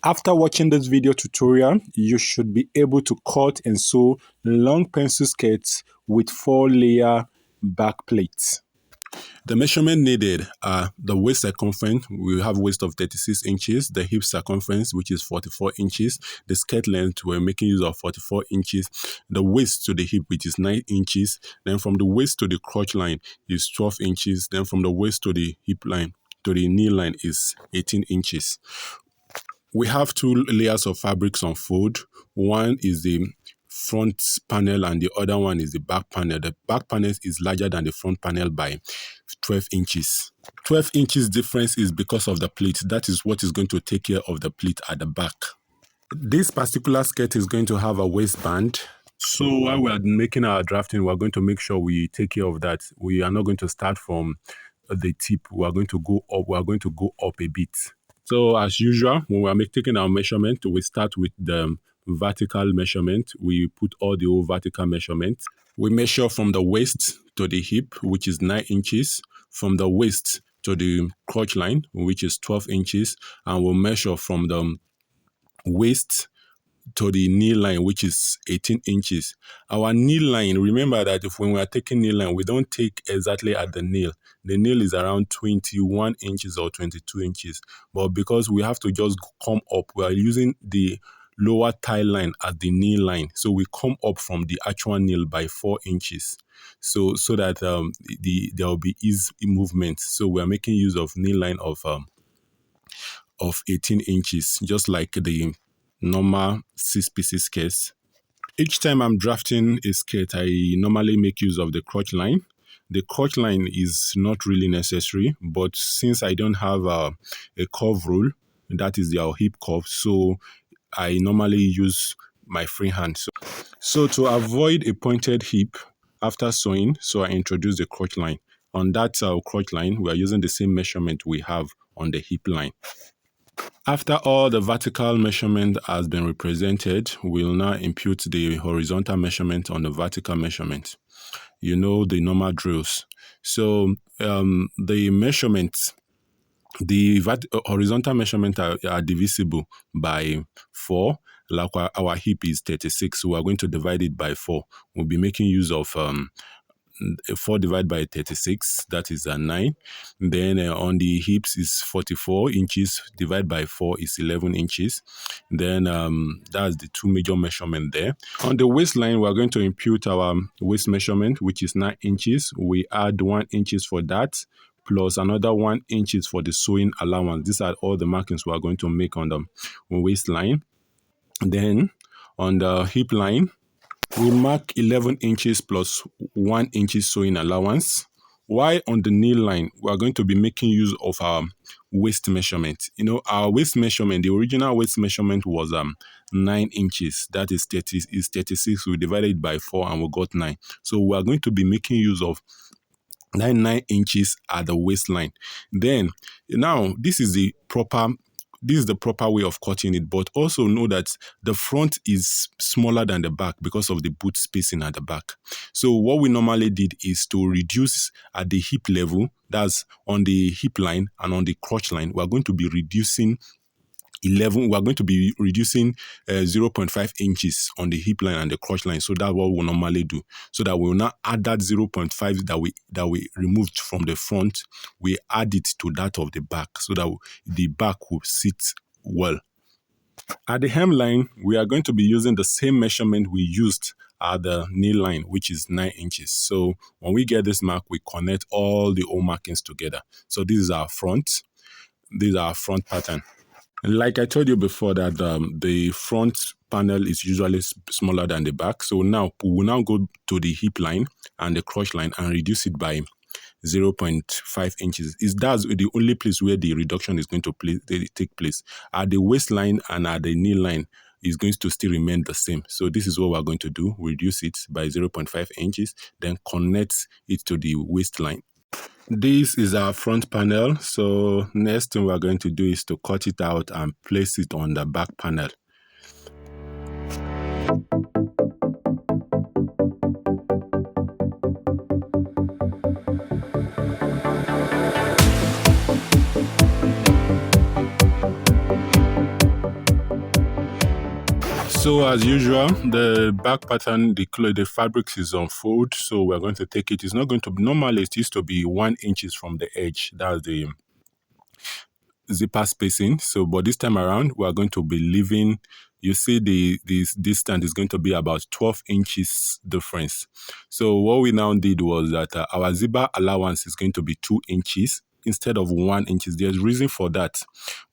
After watching this video tutorial, you should be able to cut and sew long pencil skirts with 4-layer back plates. The measurement needed are the waist circumference. We have waist of 36 inches, the hip circumference, which is 44 inches, the skirt length, we're making use of 44 inches, the waist to the hip, which is 9 inches, then from the waist to the crotch line is 12 inches, then from the waist to the hip line to the knee line is 18 inches. We have 2 layers of fabrics on fold. One is the front panel and the other one is the back panel. The back panel is larger than the front panel by 12 inches. 12 inches difference is because of the pleat. That is what is going to take care of the pleat at the back. This particular skirt is going to have a waistband. So while we are making our drafting, we are going to make sure we take care of that. We are not going to start from the tip. We are going to go up. We are going to go up a bit. So as usual, when we are taking our measurement, we start with the vertical measurement. We put all the old vertical measurements. We measure from the waist to the hip, which is 9 inches, from the waist to the crotch line, which is 12 inches, and we'll measure from the waist to the knee line, which is 18 inches. Our knee line, remember that when we are taking knee line, we don't take exactly at the nail. The nail is around 21 inches or 22 inches. But because we have to just come up, we are using the lower thigh line at the knee line. So we come up from the actual nail by 4 inches. So that there will be easy movement. So we are making use of knee line of 18 inches, just like the normal 6-piece skirts. Each time I'm drafting a skirt, I normally make use of the crotch line. The crotch line is not really necessary, but since I don't have a curve rule, that is our hip curve, so I normally use my free hand. So to avoid a pointed hip after sewing, so I introduce the crotch line. On that crotch line, we are using the same measurement we have on the hip line. After all the vertical measurement has been represented, we'll now impute the horizontal measurement on the vertical measurement. You know the normal drills. So the measurements, the horizontal measurement are divisible by 4. Like our hip is 36, so we're going to divide it by 4. We'll be making use of 4 divided by 36, that is 9. Then on the hips is 44 inches, divided by 4 is 11 inches. Then that's the 2 major measurements there. On the waistline, we're going to impute our waist measurement, which is 9 inches. We add 1 inches for that, plus another 1 inches for the sewing allowance. These are all the markings we are going to make on the waistline. Then on the hip line, we mark 11 inches plus 1 inch sewing allowance. While on the knee line, we are going to be making use of our waist measurement. You know, our waist measurement, the original waist measurement was 9 inches. That is 36. We divided it by 4 and we got 9. So we are going to be making use of 9 inches at the waistline. Then, now, this is the proper way of cutting it, but also know that the front is smaller than the back because of the boot spacing at the back. So what we normally did is to reduce at the hip level, that's on the hip line and on the crotch line, we're going to be reducing 0.5 inches on the hip line and the crotch line. So that's what we normally do. So that we will not add that 0.5 that we removed from the front, we add it to that of the back so that the back will sit well. At the hemline, we are going to be using the same measurement we used at the knee line, which is 9 inches. So when we get this mark, we connect all the old markings together. So this is our front. This is our front pattern. Like I told you before that the front panel is usually smaller than the back. So now we will now go to the hip line and the crotch line and reduce it by 0.5 inches. That's the only place where the reduction is going to take place. At the waistline and at the knee line is going to still remain the same. So this is what we're going to do. Reduce it by 0.5 inches, then connect it to the waistline. This is our front panel. So next thing we're going to do is to cut it out and place it on the back panel. So as usual, the back pattern, the fabric is on fold. So we're going to take it. It's not going to be, normally it used to be 1 inches from the edge. That's the zipper spacing. So, but this time around, we are going to be leaving. You see, this distance is going to be about 12 inches difference. So, what we now did was that our zipper allowance is going to be 2 inches instead of 1 inch. There's reason for that.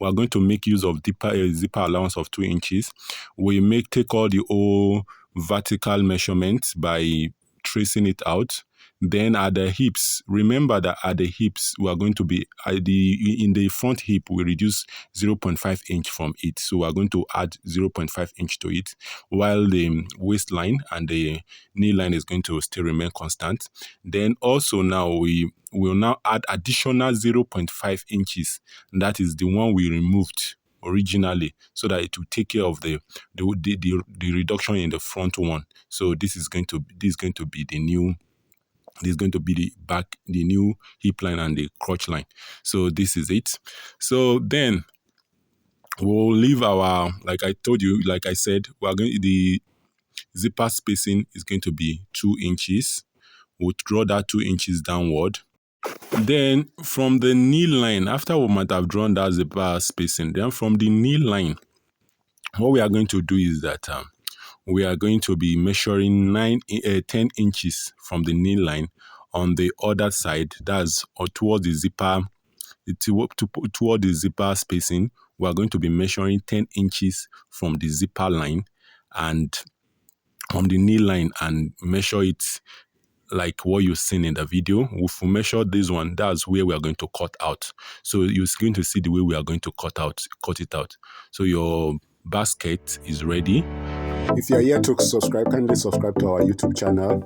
We are going to make use of deeper zipper allowance of 2 inches. We take all the old vertical measurements by tracing it out. Then at the hips, remember that at the hips, we are going to be in the front hip, we reduce 0.5 inch from it. So we are going to add 0.5 inch to it, while the waistline and the knee line is going to still remain constant. Then also now we will now add additional 0.5 inches. That is the one we removed originally, so that it will take care of the reduction in the front one. So this is going to be the new. This is going to be the new hip line and the crotch line. So this is it. So then we'll leave our, like I told you, like I said, the zipper spacing is going to be 2 inches. We'll draw that 2 inches downward. Then from the knee line, after we might have drawn that zipper spacing, then from the knee line, what we are going to do is that we are going to be measuring 10 inches from the knee line on the other side. That's toward the zipper, toward the zipper spacing. We are going to be measuring 10 inches from the zipper line and from the knee line and measure it like what you've seen in the video. If we measure this one, that's where we are going to cut out. So you're going to see the way we are going to cut it out. So your basket is ready. If you are yet to subscribe, kindly subscribe to our YouTube channel.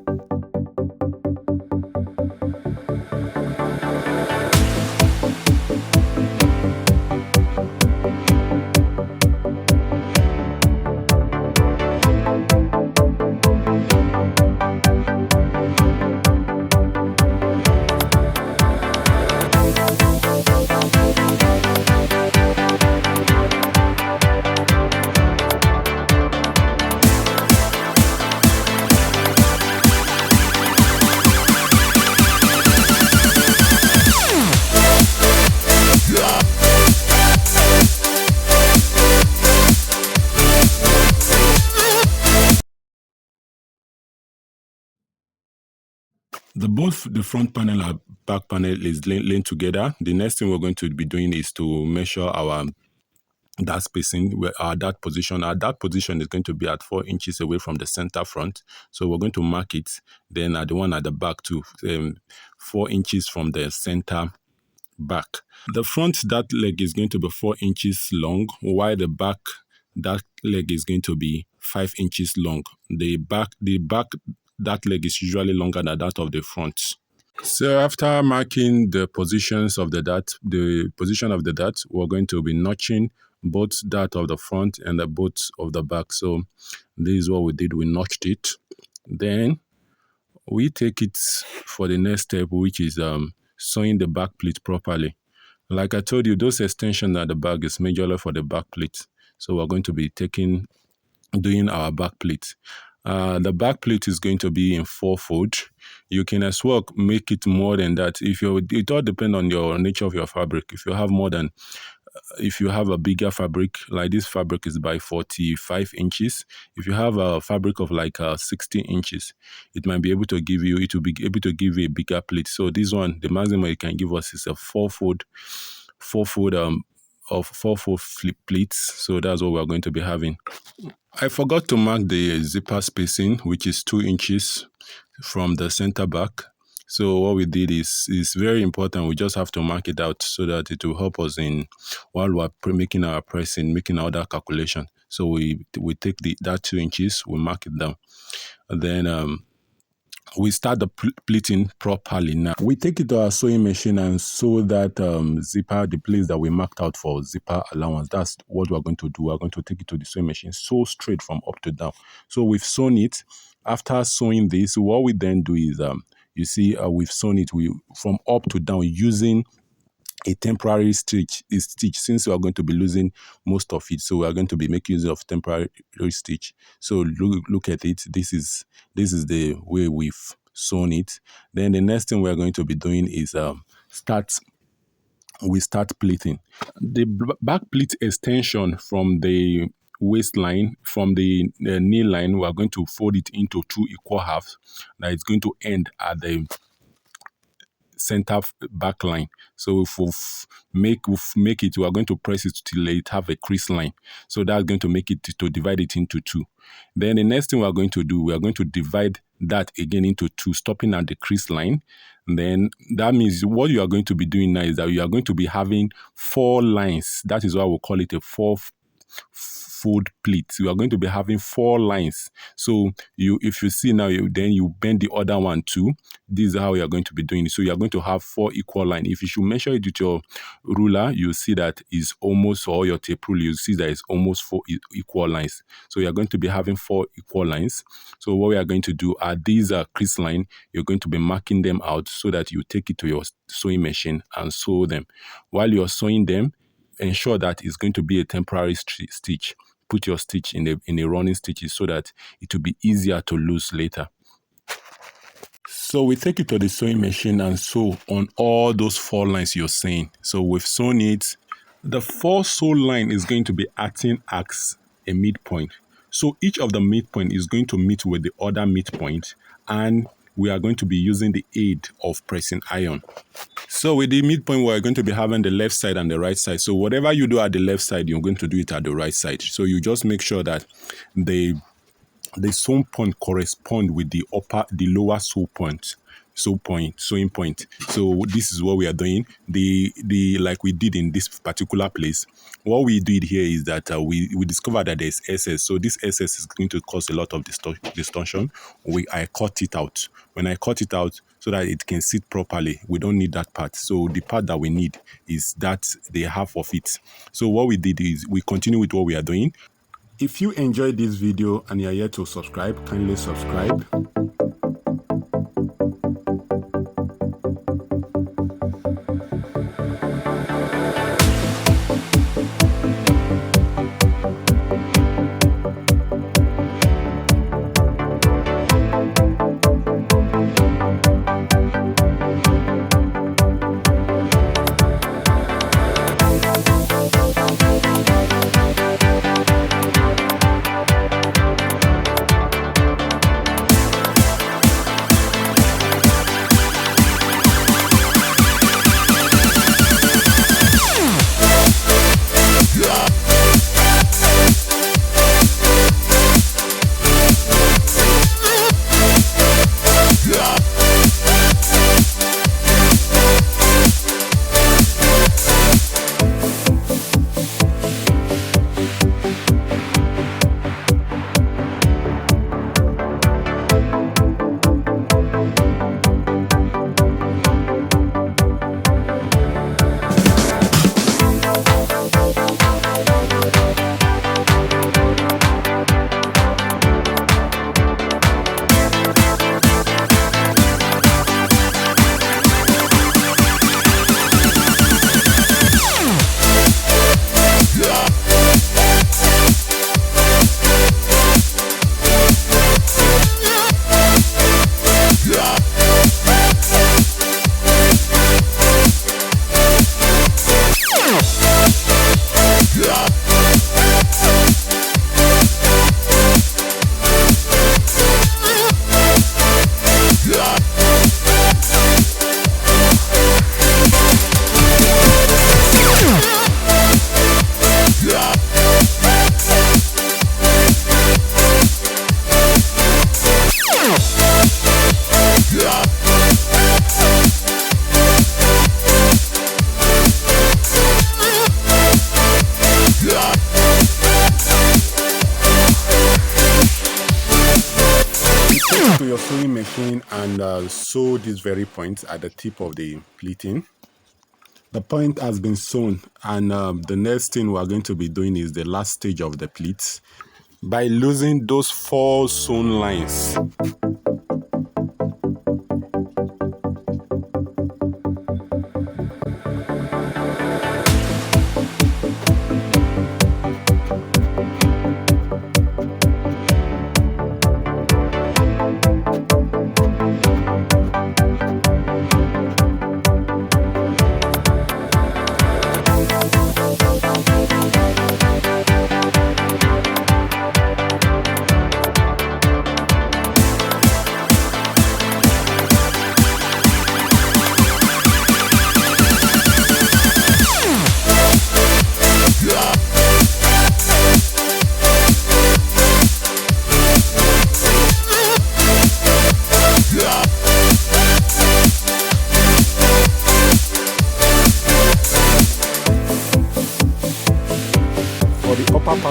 Both the front panel and back panel is linked together. The next thing we're going to be doing is to measure our that spacing, where that position is going to be at 4 inches away from the center front. So we're going to mark it. Then at the one at the back to 4 inches from the center back. The front, that leg is going to be 4 inches long, while the back, that leg is going to be 5 inches long. The back, that leg is usually longer than that of the front. So after marking the positions of the position of the dart, we're going to be notching both that of the front and the both of the back. So this is what we did. We notched it. Then we take it for the next step, which is sewing the back pleat properly. Like I told you, those extensions at the back is majorly for the back pleat. So we're going to be doing our back pleat. The back pleat is going to be in 4-fold. You can as well make it more than that. It all depends on your nature of your fabric. If you have a bigger fabric, like this fabric is by 45 inches. If you have a fabric of like 60 inches, it will be able to give you a bigger pleat. So this one, the maximum it can give us is a 4-fold flip pleats. So that's what we're going to be having. I forgot to mark the zipper spacing, which is 2 inches from the center back. So what we did is very important. We just have to mark it out so that it will help us while we're making our pressing, making other calculation. So we take that 2 inches, we mark it down, and then we start the pleating properly. Now we take it to our sewing machine and sew that zipper, the place that we marked out for zipper allowance. That's what we're going to do. We're going to take it to the sewing machine, sew straight from up to down. So we've sewn it. After sewing this, what we then do is you see we've sewn it from up to down using a temporary stitch since we are going to be losing most of it. So we are going to be making use of temporary stitch. So look at it. This is the way we've sewn it. Then the next thing we are going to be doing is start pleating. The back pleat extension from the waistline, from the knee line, we are going to fold it into two equal halves. That is going to end at the center back line. So if we make it, we are going to press it till it have a crease line. So that's going to make it to divide it into two. Then the next thing we are going to do, we are going to divide that again into two, stopping at the crease line. And then that means what you are going to be doing now is that you are going to be having four lines. That is why we'll call it a fold pleat. You are going to be having four lines. So if you see now, then you bend the other one too. This is how you are going to be doing it. So you are going to have four equal lines. If you should measure it with your ruler, you see that is almost, or your tape rule, you see that it's almost four equal lines. So you are going to be having four equal lines. So what we are going to do are these crease line. You're going to be marking them out so that you take it to your sewing machine and sew them. While you're sewing them, ensure that it's going to be a temporary stitch. Put your stitch in a running stitches so that it will be easier to lose later. So we take it to the sewing machine and sew on all those four lines you're seeing. So we've sewn it. The four sew line is going to be acting as a midpoint. So each of the midpoint is going to meet with the other midpoint, and we are going to be using the aid of pressing iron. So with the midpoint, we're going to be having the left side and the right side. So whatever you do at the left side, you're going to do it at the right side. So you just make sure that the sewn point correspond with the lower sewing point. So this is what we are doing. The like we did in this particular place. What we did here is that we discovered that there's SS. So this SS is going to cause a lot of distortion. I cut it out. When I cut it out so that it can sit properly, we don't need that part. So the part that we need is that the half of it. So what we did is we continue with what we are doing. If you enjoyed this video and you are yet to subscribe, kindly subscribe. To your sewing machine and sew these very points at the tip of the pleating. The point has been sewn, and the next thing we are going to be doing is the last stage of the pleats by losing those four sewn lines.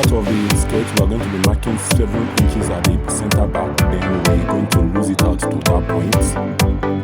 front of the skirt, we are going to be marking 7 inches at the center back. Then we're going to lose it out to that point.